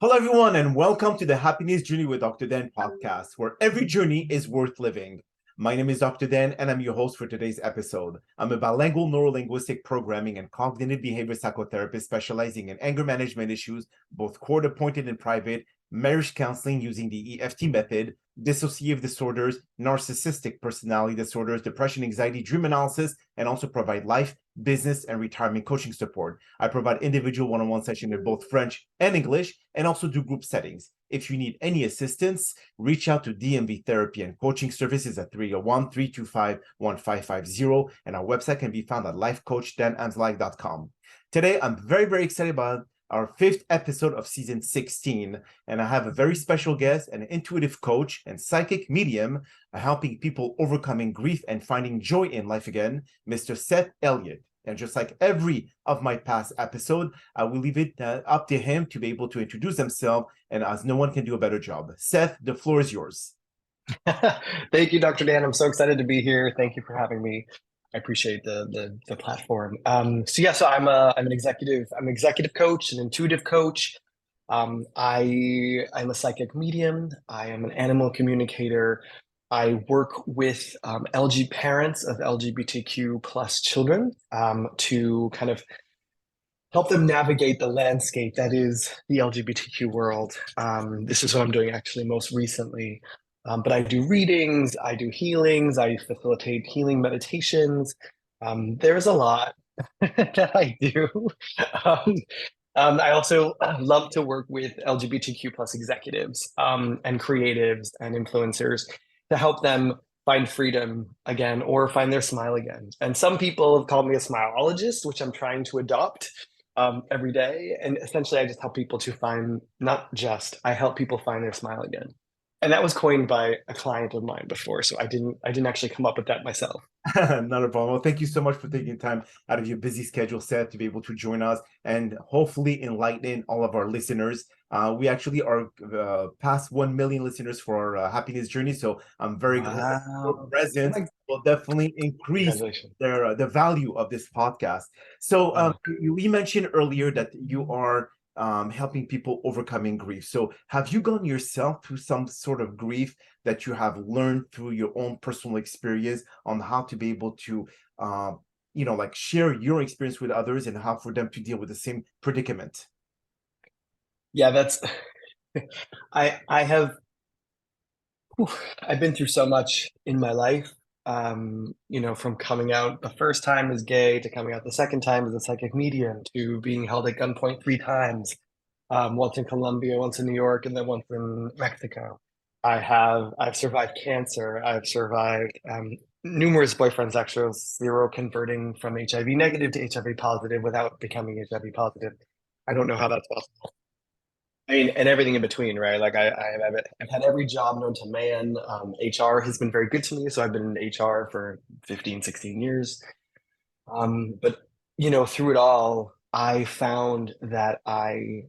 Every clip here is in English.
Hello, everyone, and welcome to the Happiness Journey with Dr. Dan podcast, where every journey is worth living. My name is Dr. Dan, and I'm your host for today's episode. I'm a bilingual neurolinguistic programming and cognitive behavior psychotherapist specializing in anger management issues, both court-appointed and private, marriage counseling using the EFT method, dissociative disorders, narcissistic personality disorders, depression, anxiety, dream analysis, and also provide life, business, and retirement coaching support. I provide individual one-on-one sessions in both French and English, and also do group settings. If you need any assistance, reach out to DMV Therapy and Coaching Services at 301-325-1550, and our website can be found at lifecoach.drdanamzallag.com. Today, I'm very, very excited about our 5th episode of season 16, and I have a very special guest, an intuitive coach and psychic medium, helping people overcoming grief and finding joy in life again, Mr. SethEliot. And just like every of my past episode, I will leave it up to him to be able to introduce himself, and as no one can do a better job. Seth, the floor is yours. Thank you, Dr. Dan. I'm so excited to be here. Thank you for having me. I appreciate the platform. So I'm an executive coach, an intuitive coach. I'm a psychic medium. I am an animal communicator. I work with LG parents of LGBTQ plus children to kind of help them navigate the landscape that is the LGBTQ world. This is what I'm doing actually most recently. But I do readings, I do healings, I facilitate healing meditations. There's a lot that I do. I also love to work with LGBTQ plus executives and creatives and influencers to help them find freedom again or find their smile again. And some people have called me a smileologist, which I'm trying to adopt every day. And essentially, I just help people to find, I help people find their smile again. And that was coined by a client of mine before, so I didn't actually come up with that myself. Not a problem. Well, thank you so much for taking time out of your busy schedule, Seth, to be able to join us and hopefully enlighten all of our listeners. We actually are past 1 million listeners for our happiness journey, so I'm very glad your presence will definitely increase the value of this podcast. So we mentioned earlier that you are helping people overcoming grief. So have you gone yourself through some sort of grief that you have learned through your own personal experience on how to be able to, like share your experience with others and how for them to deal with the same predicament? Yeah, I've been through so much in my life. From coming out the first time as gay to coming out the second time as a psychic medium to being held at gunpoint 3 times, once in Colombia, once in New York, and then once in Mexico. I've survived cancer. I've survived numerous boyfriends, actually, 0 converting from HIV negative to HIV positive without becoming HIV positive. I don't know how that's possible. I mean, and everything in between, right? Like I've had every job known to man. HR has been very good to me. So I've been in HR for 15, 16 years. But, through it all, I found that I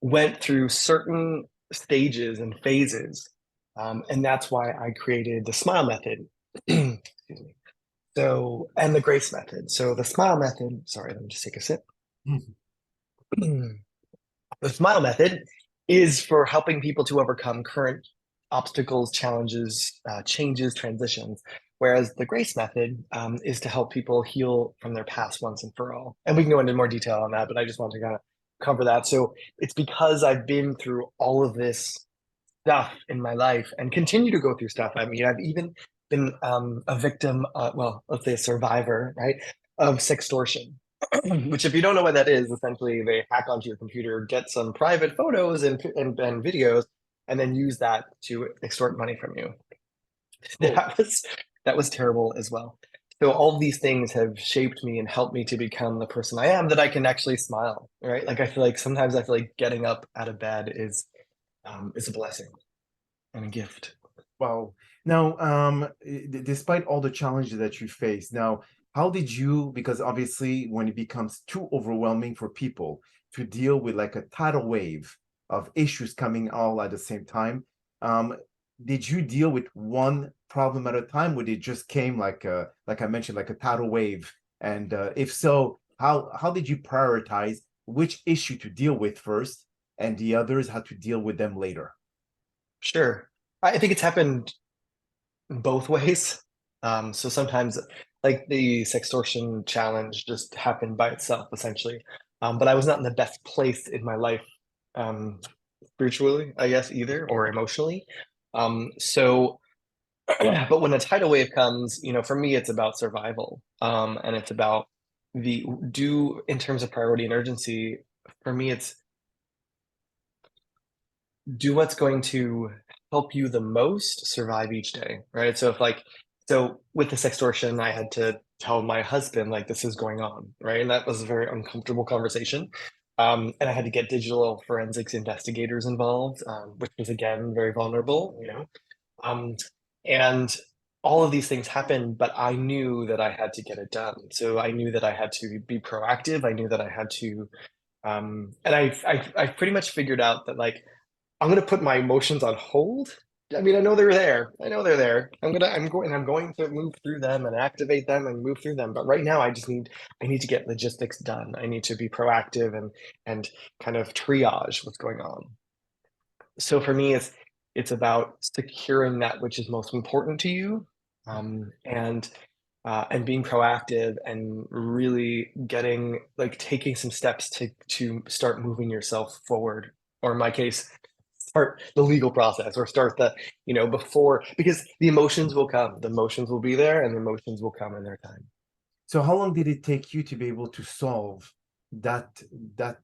went through certain stages and phases. And that's why I created the SMILE method. Excuse me. So, and the GRACE method. So the SMILE method, sorry, let me just take a sip. The SMILE method is for helping people to overcome current obstacles, challenges, changes, transitions. Whereas the GRACE method is to help people heal from their past once and for all. And we can go into more detail on that, but I just want to kind of cover that. So it's because I've been through all of this stuff in my life and continue to go through stuff. I mean, I've even been a victim, let's say a survivor, right, of sextortion. Which, if you don't know what that is, essentially they hack onto your computer, get some private photos and videos, and then use that to extort money from you. That was terrible as well. So all these things have shaped me and helped me to become the person I am, that I can actually smile, right? Like sometimes I feel like getting up out of bed is a blessing and a gift. Wow. Now, despite all the challenges that you face, now, how did you, because obviously when it becomes too overwhelming for people to deal with like a tidal wave of issues coming all at the same time, did you deal with one problem at a time, or it just came like I mentioned, like a tidal wave? And if so, how did you prioritize which issue to deal with first, and the others how to deal with them later? Sure. I think it's happened both ways. So sometimes, like the sextortion challenge just happened by itself, essentially. But I was not in the best place in my life, spiritually, I guess, either, or emotionally. So, but when a tidal wave comes, for me, it's about survival. And it's about in terms of priority and urgency, for me, it's do what's going to help you the most survive each day, right? So with the sextortion, I had to tell my husband, like, this is going on, right? And that was a very uncomfortable conversation. And I had to get digital forensics investigators involved, which was, again, very vulnerable, Um, and all of these things happened, but I knew that I had to get it done. So I knew that I had to be proactive. I knew that I had to, and I pretty much figured out that, like, I'm gonna put my emotions on hold. I mean, I know they're there. I know they're there. I'm going to move through them and activate them and move through them. But right now, I need to get logistics done. I need to be proactive and kind of triage what's going on. So for me, it's securing that which is most important to you, and being proactive and really taking some steps to start moving yourself forward, or in my case, start the legal process, or start before, because the emotions will come, the emotions will be there, and the emotions will come in their time. So how long did it take you to be able to solve that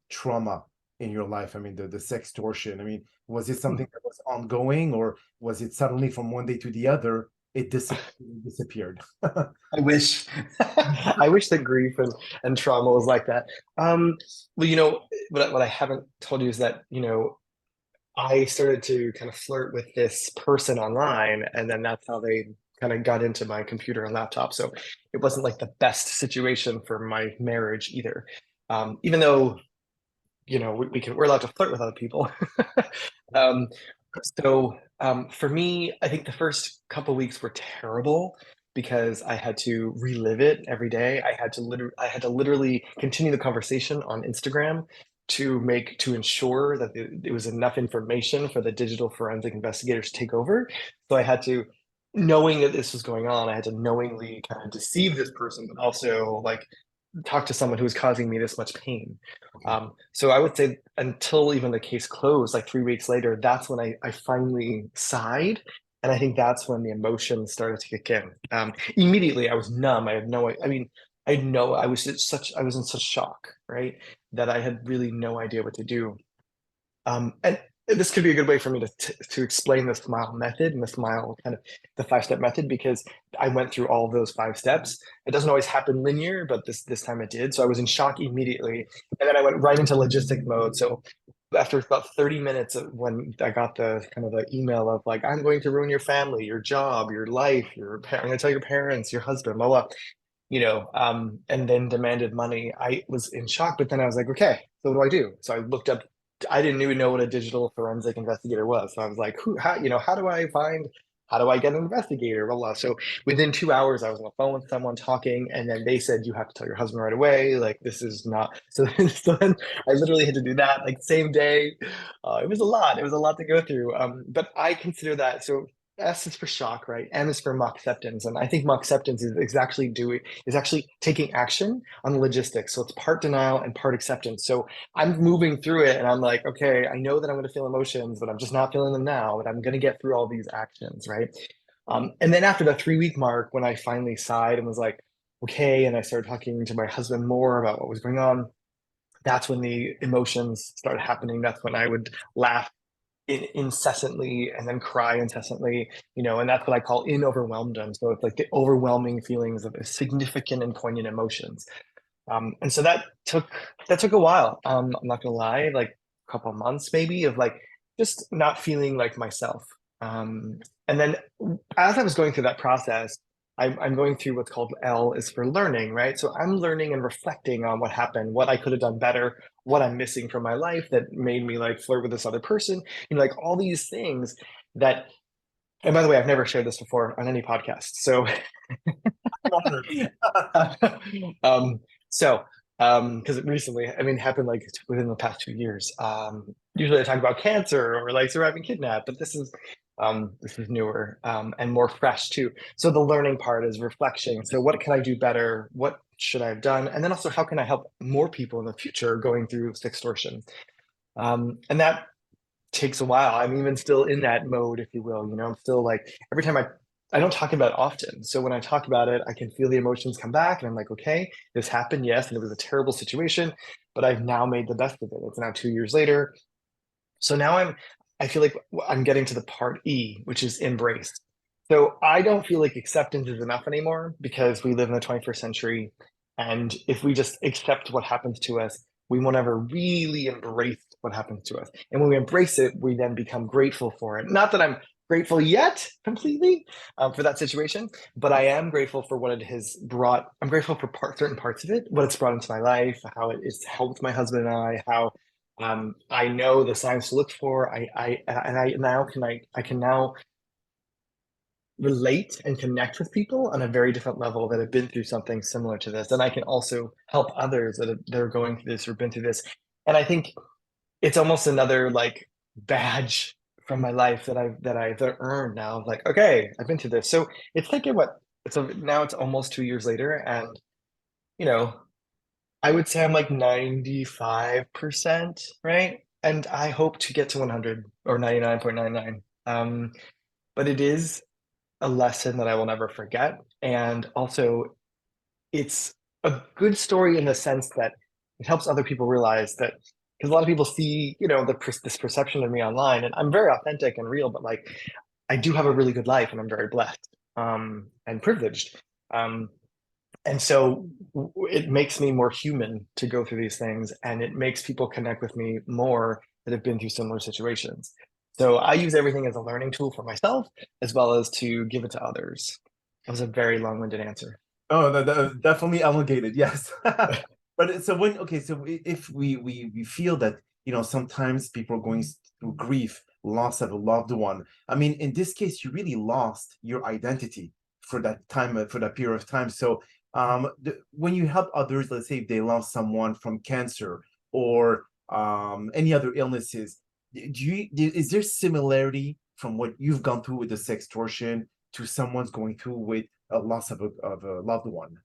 trauma in your life? I mean, the sextortion. I mean, was it something that was ongoing, or was it suddenly from one day to the other it disappeared? I wish. I wish that grief and trauma was like that. Well, what I haven't told you is that, I started to kind of flirt with this person online, and then that's how they kind of got into my computer and laptop. So it wasn't like the best situation for my marriage either. Even though, we're allowed to flirt with other people. um, for me, I think the first couple weeks were terrible because I had to relive it every day. I had to literally continue the conversation on Instagram to ensure that it was enough information for the digital forensic investigators to take over. So I had to, knowing that this was going on, I had to knowingly kind of deceive this person, but also, like, talk to someone who was causing me this much pain. So I would say until even the case closed, like 3 weeks later, that's when I finally sighed. And I think that's when the emotions started to kick in. Immediately, I was numb. I mean, I was I was in such shock, right? That I had really no idea what to do. And this could be a good way for me to explain the Smile method and the Smile kind of the 5-step method, because I went through all of those 5 steps. It doesn't always happen linear, but this time it did. So I was in shock immediately, and then I went right into logistic mode. So after about 30 minutes of when I got the kind of the email of, like, I'm going to ruin your family, your job, your life, I'm going to tell your parents, your husband, blah blah, and then demanded money. I was in shock, but then I was like, okay, so what do I do? So I looked up. I didn't even know what a digital forensic investigator was. So I was like, how do I get an investigator? Blah, blah. So within 2 hours, I was on the phone with someone talking, and then they said, you have to tell your husband right away. Like, this is not, so then I literally had to do that, like, same day. It was a lot. It was a lot to go through. But I consider that, so S is for shock, right? M is for mock acceptance. And I think mock acceptance is actually taking action on the logistics. So it's part denial and part acceptance. So I'm moving through it, and I'm like, okay, I know that I'm going to feel emotions, but I'm just not feeling them now. But I'm going to get through all these actions, right? And then after the 3-week mark, when I finally sighed and was like, okay, and I started talking to my husband more about what was going on, that's when the emotions started happening. That's when I would laugh incessantly and then cry incessantly, and that's what I call in overwhelmdom. So it's like the overwhelming feelings of significant and poignant emotions. And so that took a while. I'm not gonna lie, like a couple of months maybe of, like, just not feeling like myself. And then as I was going through that process, I'm going through what's called L is for learning, right? So I'm learning and reflecting on what happened, what I could have done better, what I'm missing from my life that made me, like, flirt with this other person, like all these things that. And by the way, I've never shared this before on any podcast. So, um, so Because it recently, I mean, happened like within the past 2 years. Usually I talk about cancer or like surviving kidnap, but this is newer and more fresh too. So the learning part is reflection. So what can I do better? What should I have done? And then also, how can I help more people in the future going through sextortion? And that takes a while. I'm even still in that mode, if you will. I'm still like every time I don't talk about it often. So when I talk about it, I can feel the emotions come back and I'm like, okay, this happened, yes, and it was a terrible situation, but I've now made the best of it. It's now 2 years later. So now I feel like I'm getting to the part E, which is embrace. So I don't feel like acceptance is enough anymore because we live in the 21st century. And if we just accept what happens to us, we won't ever really embrace what happens to us. And when we embrace it, we then become grateful for it. Not that I'm grateful yet completely for that situation, but I am grateful for what it has brought. I'm grateful for certain parts of it, what it's brought into my life, how it has helped my husband and I, how I know the signs to look for. I can now relate and connect with people on a very different level that have been through something similar to this, and I can also help others that are going through this or been through this. And I think it's almost another like badge from my life that earned now. Like, okay, I've been through this. So it's like now it's almost 2 years later, and you know I would say I'm like 95%, right? And I hope to get to 100 or 99.99. But it is a lesson that I will never forget. And also, it's a good story in the sense that it helps other people realize that because a lot of people see, this perception of me online, and I'm very authentic and real, but like I do have a really good life and I'm very blessed and privileged. Um, and so it makes me more human to go through these things, and it makes people connect with me more that have been through similar situations. So I use everything as a learning tool for myself as well as to give it to others. That was a very long-winded answer. Oh, definitely elongated, yes. But so if we feel that sometimes people are going through grief, loss of a loved one. I mean, in this case, you really lost your identity for that time, for that period of time. So when you help others, let's say if they lost someone from cancer or any other illnesses, is there similarity from what you've gone through with the sextortion to someone's going through with a loss of a loved one?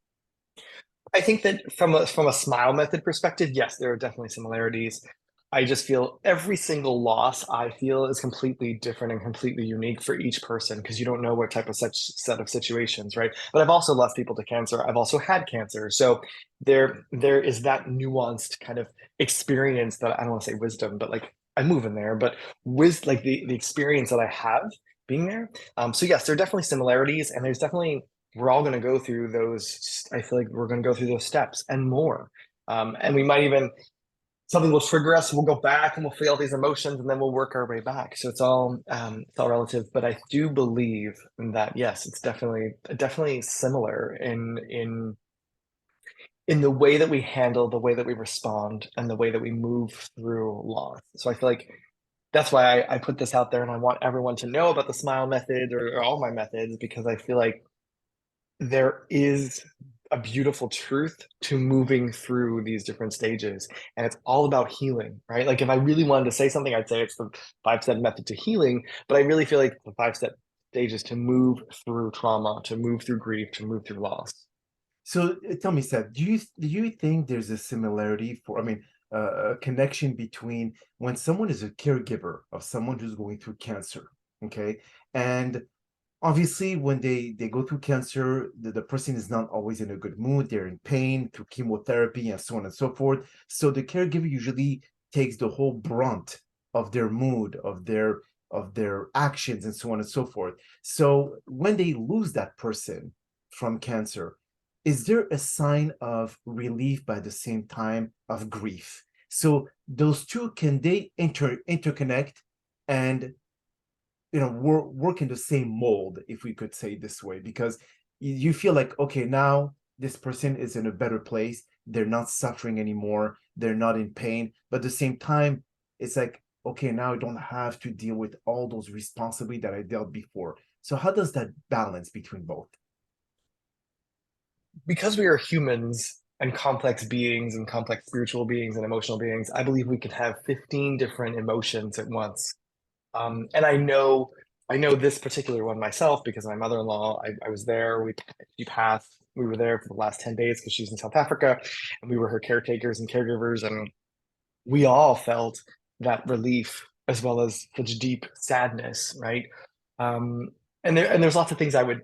I think that from a smile method perspective, yes, there are definitely similarities. I just feel every single loss I feel is completely different and completely unique for each person because you don't know what type of such set of situations, right? But I've also lost people to cancer. I've also had cancer. So there is that nuanced kind of experience that I don't want to say wisdom, but like I move in there, but with like the experience that I have being there. So yes, there are definitely similarities, and there's definitely we're all going to go through those. I feel like we're going to go through those steps and more. And we might even, something will trigger us. We'll go back and we'll feel these emotions and then we'll work our way back. So it's all relative. But I do believe that, yes, it's definitely similar in the way that we handle, the way that we respond, and the way that we move through loss. So I feel like that's why I put this out there, and I want everyone to know about the smile method or all my methods, because I feel like there is a beautiful truth to moving through these different stages, and it's all about healing, right? Like if I really wanted to say something, I'd say it's the 5-step method to healing, but I really feel like the 5-step stages to move through trauma, to move through grief, to move through loss. So tell me, Seth, do you think there's a similarity for, I mean, a connection between when someone is a caregiver of someone who's going through cancer, okay? And obviously when they go through cancer, the person is not always in a good mood, they're in pain through chemotherapy and so on and so forth. So the caregiver usually takes the whole brunt of their mood, of their actions and so on and so forth. So when they lose that person from cancer, is there a sign of relief by the same time of grief? So those two, can they interconnect and work in the same mold, if we could say it this way? Because you feel like, okay, now this person is in a better place, they're not suffering anymore, they're not in pain, but at the same time it's like, okay, now I don't have to deal with all those responsibilities that I dealt before. So how does that balance between both? Because we are humans, and complex beings and complex spiritual beings and emotional beings. I believe we can have 15 different emotions at once. And I know this particular one myself because my mother-in-law, I was there. She passed. We were there for the last 10 days because she's in South Africa, and we were her caretakers and caregivers, and we all felt that relief as well as such deep sadness, right? Um, and there's lots of things I would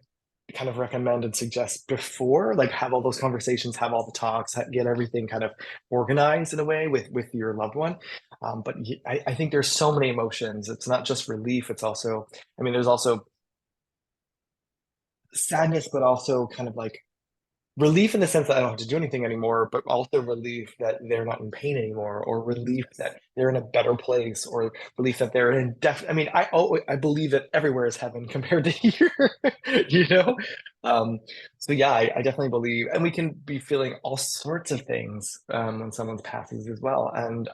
kind of recommend and suggest before, like have all those conversations, have all the talks, get everything kind of organized in a way with your loved one. But I think there's so many emotions. It's not just relief. It's also, I mean, there's also sadness, but also kind of like relief in the sense that I don't have to do anything anymore, but also relief that they're not in pain anymore, or relief that they're in a better place, or relief that they're in I mean, I believe that everywhere is heaven compared to here, you know? So yeah, I definitely believe, and we can be feeling all sorts of things when someone's passes as well. And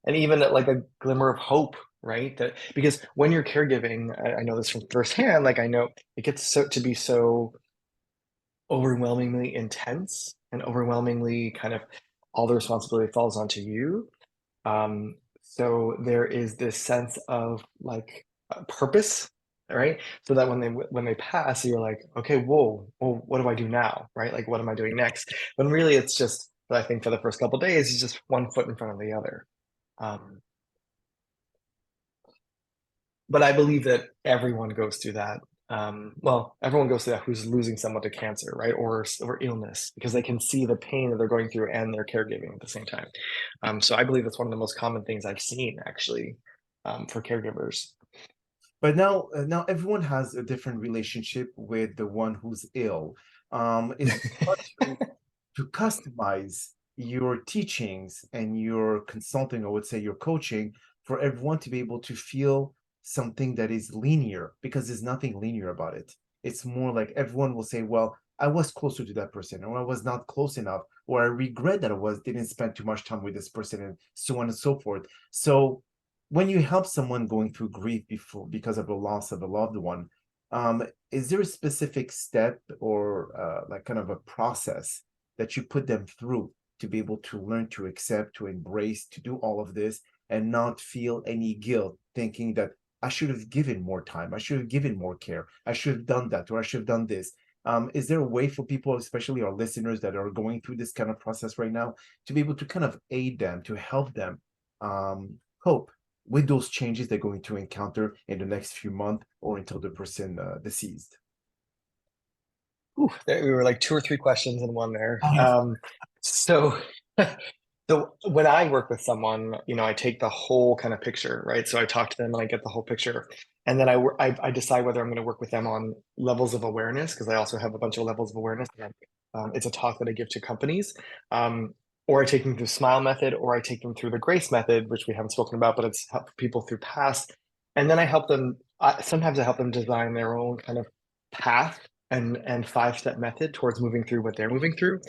even like a glimmer of hope, right? That because when you're caregiving, I know this from firsthand, like I know it gets to be so overwhelmingly intense and overwhelmingly kind of all the responsibility falls onto you. So there is this sense of like purpose, right? So that when they pass, you're like, okay, whoa, well, what do I do now, right? Like, what am I doing next? When really it's just, I think for the first couple of days, it's just one foot in front of the other. Um, but I believe that everyone goes through that. Well, everyone goes through that who's losing someone to cancer, right, or illness, because they can see the pain that they're going through and they're caregiving at the same time. So I believe that's one of the most common things I've seen actually for caregivers. But now everyone has a different relationship with the one who's ill. Is it hard to customize your teachings and your consulting, I would say your coaching, for everyone to be able to feel something that is linear, because there's nothing linear about it. It's more like everyone will say, well, I was closer to that person, or I was not close enough, or I regret that I didn't spend too much time with this person, and so on and so forth. So when you help someone going through grief because of the loss of a loved one, is there a specific step or like kind of a process that you put them through to be able to learn to accept, to embrace, to do all of this and not feel any guilt, thinking that I should have given more time, I should have given more care, I should have done that, or I should have done this? Is there a way for people, especially our listeners that are going through this kind of process right now, to be able to kind of aid them, to help them cope with those changes they're going to encounter in the next few months or until the person deceased? Ooh, we were like two or three questions in one there. So So when I work with someone, I take the whole kind of picture, right? So I talk to them and I get the whole picture, and then I decide whether I'm going to work with them on levels of awareness, because I also have a bunch of levels of awareness. It's a talk that I give to companies, or I take them through Smile method, or I take them through the Grace method, which we haven't spoken about, but it's helped people through past, and then I help them. Sometimes I help them design their own kind of path and 5-step method towards moving through what they're moving through.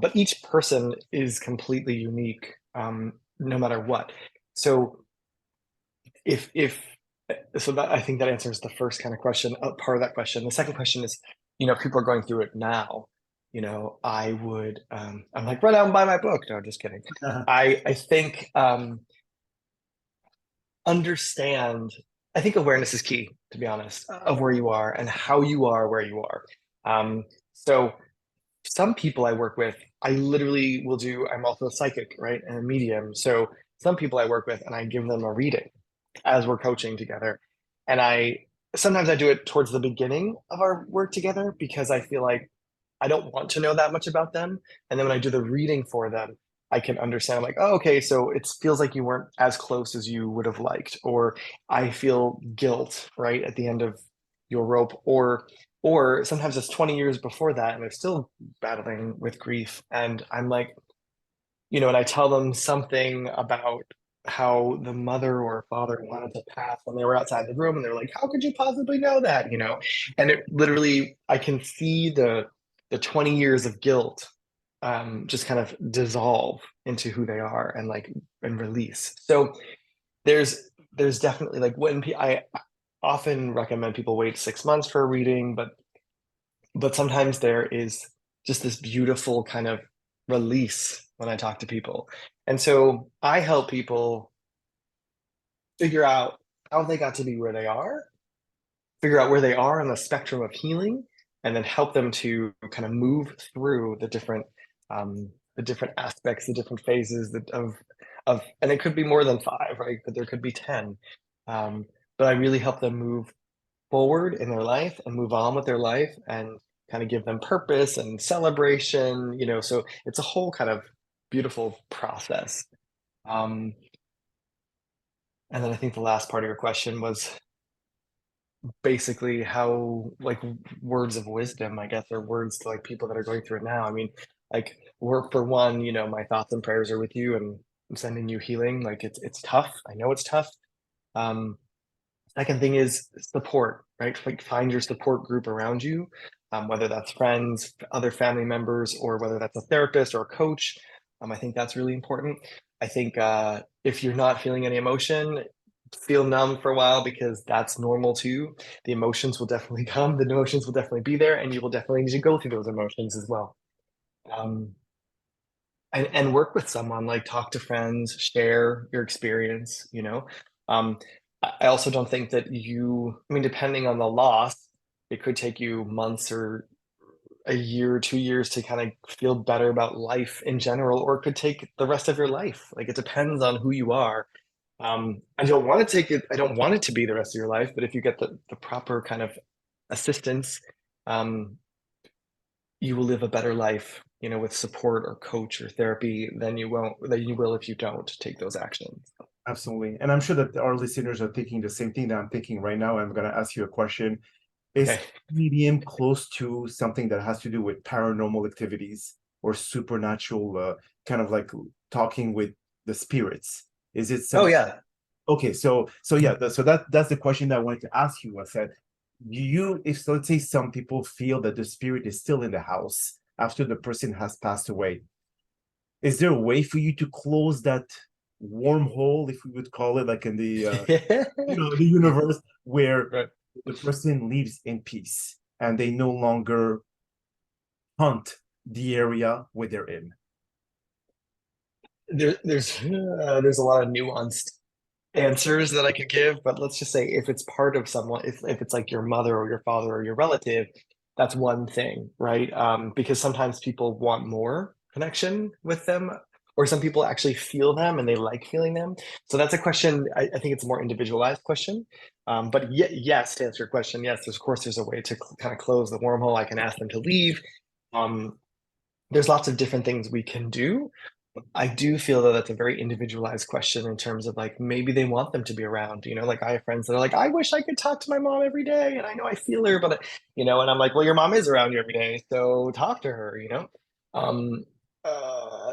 But each person is completely unique, no matter what. So if so that I think that answers the first kind of question, part of that question. The second question is, if people are going through it now, I would, I'm like, run out and buy my book. No, just kidding. I think understand. I think awareness is key, to be honest, of where you are and how you are where you are. So some people I work with, I literally will do, I'm also a psychic, right? And a medium. So some people I work with and I give them a reading as we're coaching together. And sometimes I do it towards the beginning of our work together because I feel like I don't want to know that much about them. And then when I do the reading for them, I can understand, like, oh, okay, so it feels like you weren't as close as you would have liked, or I feel guilt right at the end of your rope, or sometimes it's 20 years before that and they're still battling with grief. And I'm like, and I tell them something about how the mother or father wanted to pass when they were outside the room, and they're like, how could you possibly know that? And it literally, I can see the 20 years of guilt just kind of dissolve into who they are and release. So there's definitely, like, I often recommend people wait 6 months for a reading, but sometimes there is just this beautiful kind of release when I talk to people. And so I help people figure out how they got to be where they are, figure out where they are on the spectrum of healing, and then help them to kind of move through the different aspects, the different phases of, and it could be more than five, right? But there could be 10. Um, but I really help them move forward in their life and move on with their life and kind of give them purpose and celebration, so it's a whole kind of beautiful process. Um, and then I think the last part of your question was basically how, like, words of wisdom, I guess, or words to like people that are going through it now. I mean, like, work for one, my thoughts and prayers are with you, and I'm sending you healing. Like, it's tough. I know it's tough. Um, Second thing is support, right? Like, find your support group around you, whether that's friends, other family members, or whether that's a therapist or a coach. I think that's really important. I think if you're not feeling any emotion, feel numb for a while, because that's normal too. The emotions will definitely come, the emotions will definitely be there, and you will definitely need to go through those emotions as well. Um, and work with someone, like talk to friends, share your experience, um, I also don't think that I mean, depending on the loss, it could take you months or a year or 2 years to kind of feel better about life in general, or it could take the rest of your life. Like, it depends on who you are. I don't want it to be the rest of your life, but if you get the proper kind of assistance, um, you will live a better life, with support or coach or therapy than you will if you don't take those actions. Absolutely. And I'm sure that our listeners are thinking the same thing that I'm thinking right now. I'm going to ask you a question. Is Okay. medium close to something that has to do with paranormal activities or supernatural, kind of like talking with the spirits? Is it Oh some? yeah. Okay, so yeah, so that's the question that I wanted to ask you. I said, if, so let's say some people feel that the spirit is still in the house after the person has passed away, is there a way for you to close that wormhole, if we would call it, like in the the universe, where Right. the person lives in peace and they no longer haunt the area where they're in? There's a lot of nuanced answers that I could give, but let's just say, if it's part of someone, if it's like your mother or your father or your relative, that's one thing, right? Because sometimes people want more connection with them, or some people actually feel them and they like feeling them. So that's a question. I think it's a more individualized question. But yes, to answer your question, yes, of course, there's a way to kind of close the wormhole. I can ask them to leave. Um, there's lots of different things we can do. I do feel that that's a very individualized question, in terms of, like, maybe they want them to be around, like, I have friends that are like, I wish I could talk to my mom every day. And I know I feel her, but, and I'm like, well, your mom is around you every day, so talk to her. Um,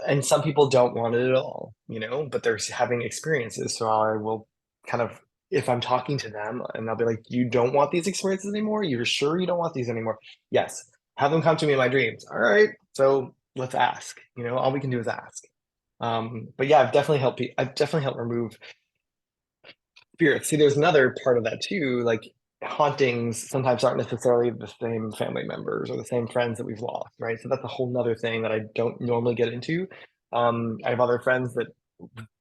and some people don't want it at all, but they're having experiences. So I will kind of, if I'm talking to them, and they'll be like, you don't want these experiences anymore? You're sure you don't want these anymore? Yes. Have them come to me in my dreams. All right. So let's ask, all we can do is ask. But yeah, I've definitely helped remove spirits. See, there's another part of that too. Like, hauntings sometimes aren't necessarily the same family members or the same friends that we've lost, right? So that's a whole nother thing that I don't normally get into. I have other friends that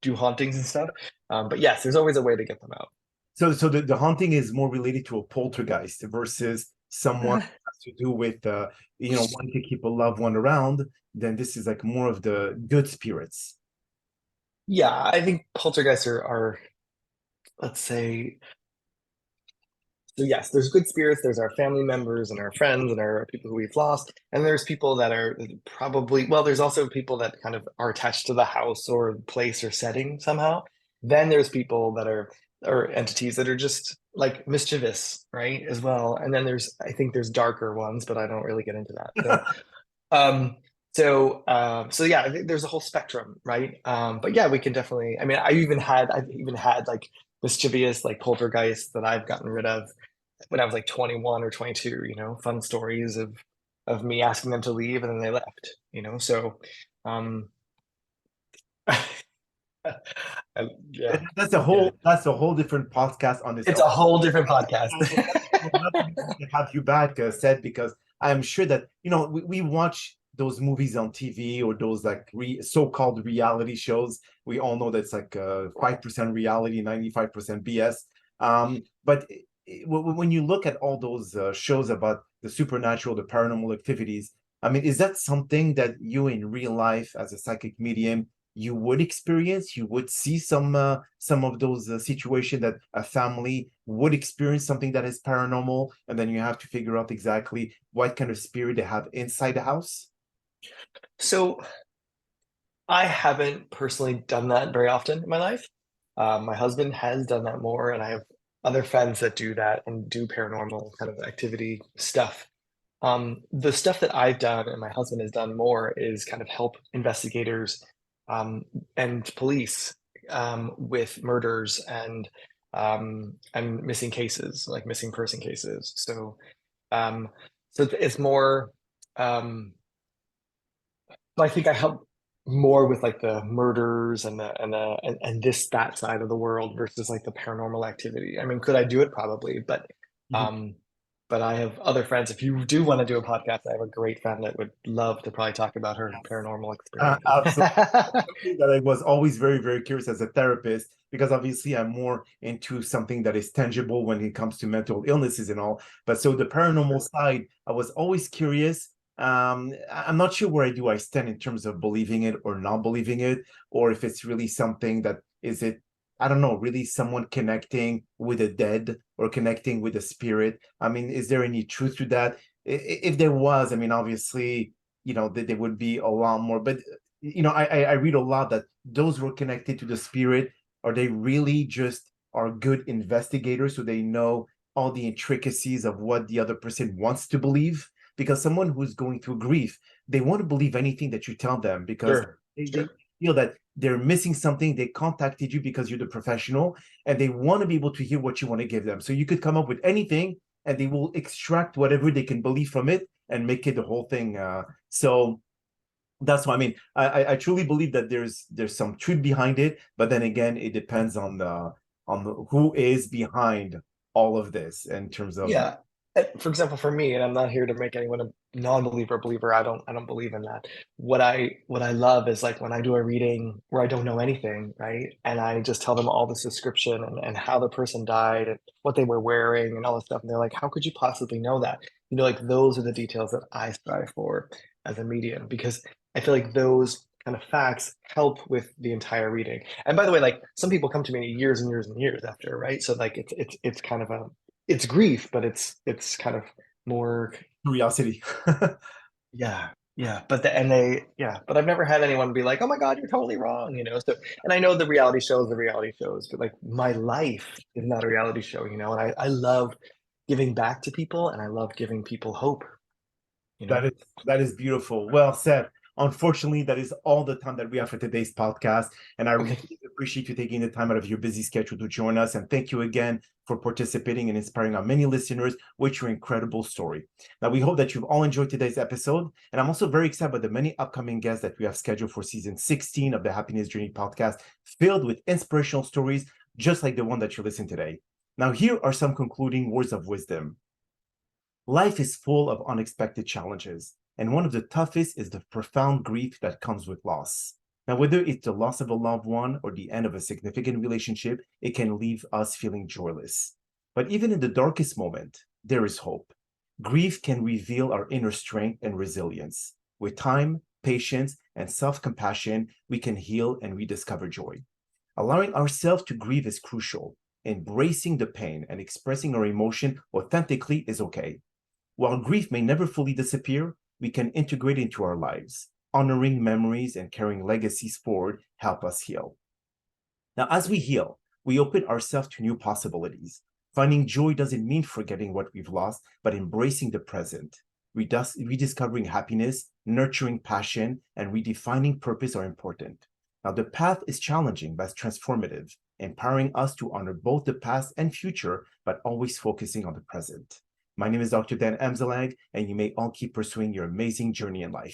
do hauntings and stuff. But yes, there's always a way to get them out. So the haunting is more related to a poltergeist versus someone has to do with wanting to keep a loved one around. Then this is like more of the good spirits. Yeah, I think poltergeists are, let's say, so yes, there's good spirits. There's our family members and our friends and our people who we've lost. And there's people that are probably, well, there's also people that kind of are attached to the house or place or setting somehow. Then there's people that are, or entities that are just like mischievous, right? As well. And then I think there's darker ones, but I don't really get into that. Um, so yeah, I think there's a whole spectrum, right? But yeah, we can definitely, I mean, I've even had like mischievous, like poltergeists that I've gotten rid of when I was like 21 or 22, fun stories of me asking them to leave and then they left, so um yeah, yeah. That's a whole different podcast on its It's own. a whole different podcast. I would love to have you back, Seth, because I'm sure that we watch those movies on TV or those like so-called reality shows. We all know that's like 5% reality, 95% BS. But when you look at all those shows about the supernatural, the paranormal activities, I mean, is that something that you in real life as a psychic medium you would experience? You would see some of those situations that a family would experience something that is paranormal, and then you have to figure out exactly what kind of spirit they have inside the house. So I haven't personally done that very often in my life. My husband has done that more, and I have other friends that do that and do paranormal kind of activity stuff. The stuff that I've done and my husband has done more is kind of help investigators and police with murders and missing cases, like missing person cases. Um, so it's more. I think I help more with like the murders and that side of the world versus like the paranormal activity. I mean, could I do it? Probably, Mhm. um, but I have other friends. If you do want to do a podcast, I have a great friend that would love to probably talk about her paranormal experiences. Absolutely. Something that I was always very, very curious as a therapist, because obviously I'm more into something that is tangible when it comes to mental illnesses and all. But so the paranormal side, I was always curious. I'm not sure where I stand in terms of believing it or not believing it, or if it's really something that is it, I don't know, really someone connecting with the dead or connecting with the spirit. I mean, is there any truth to that? If there was, I mean, obviously, there would be a lot more. But I read a lot that those who are connected to the spirit, are they really just are good investigators, so they know all the intricacies of what the other person wants to believe? Because someone who's going through grief, they want to believe anything that you tell them, because Sure, they sure. feel that they're missing something. They contacted you because you're the professional, and they want to be able to hear what you want to give them. So you could come up with anything, and they will extract whatever they can believe from it and make it the whole thing. So that's what I mean. I truly believe that there's some truth behind it, but then again, it depends on who is behind all of this in terms of. Yeah. For example, for me, and I'm not here to make anyone a non-believer believer. I don't believe in that. What I love is like when I do a reading where I don't know anything, right? And I just tell them all this description and how the person died and what they were wearing and all this stuff. And they're like, how could you possibly know that? Like those are the details that I strive for as a medium because I feel like those kind of facts help with the entire reading. And by the way, like some people come to me years and years and years after, right? So like it's kind of a it's grief, but it's kind of more Curiosity. yeah, yeah. But I've never had anyone be like, "Oh my God, you're totally wrong." So, and I know the reality shows, but like my life is not a reality show. And I love giving back to people, and I love giving people hope. You That know. is that is beautiful. Well said. Unfortunately, that is all the time that we have for today's podcast. And I really Okay. appreciate you taking the time out of your busy schedule to join us. And thank you again for participating and inspiring our many listeners with your incredible story. Now, we hope that you've all enjoyed today's episode. And I'm also very excited about the many upcoming guests that we have scheduled for season 16 of the Happiness Journey podcast, filled with inspirational stories, just like the one that you listened today. Now, here are some concluding words of wisdom. Life is full of unexpected challenges, and one of the toughest is the profound grief that comes with loss. Now, whether it's the loss of a loved one or the end of a significant relationship, it can leave us feeling joyless. But even in the darkest moment, there is hope. Grief can reveal our inner strength and resilience. With time, patience, and self-compassion, we can heal and rediscover joy. Allowing ourselves to grieve is crucial. Embracing the pain and expressing our emotion authentically is okay. While grief may never fully disappear, we can integrate it into our lives. Honoring memories and carrying legacies forward help us heal. Now, as we heal, we open ourselves to new possibilities. Finding joy doesn't mean forgetting what we've lost, but embracing the present. Rediscovering happiness, nurturing passion, and redefining purpose are important. Now, the path is challenging but transformative, empowering us to honor both the past and future, but always focusing on the present. My name is Dr. Dan Amzallag, and you may all keep pursuing your amazing journey in life.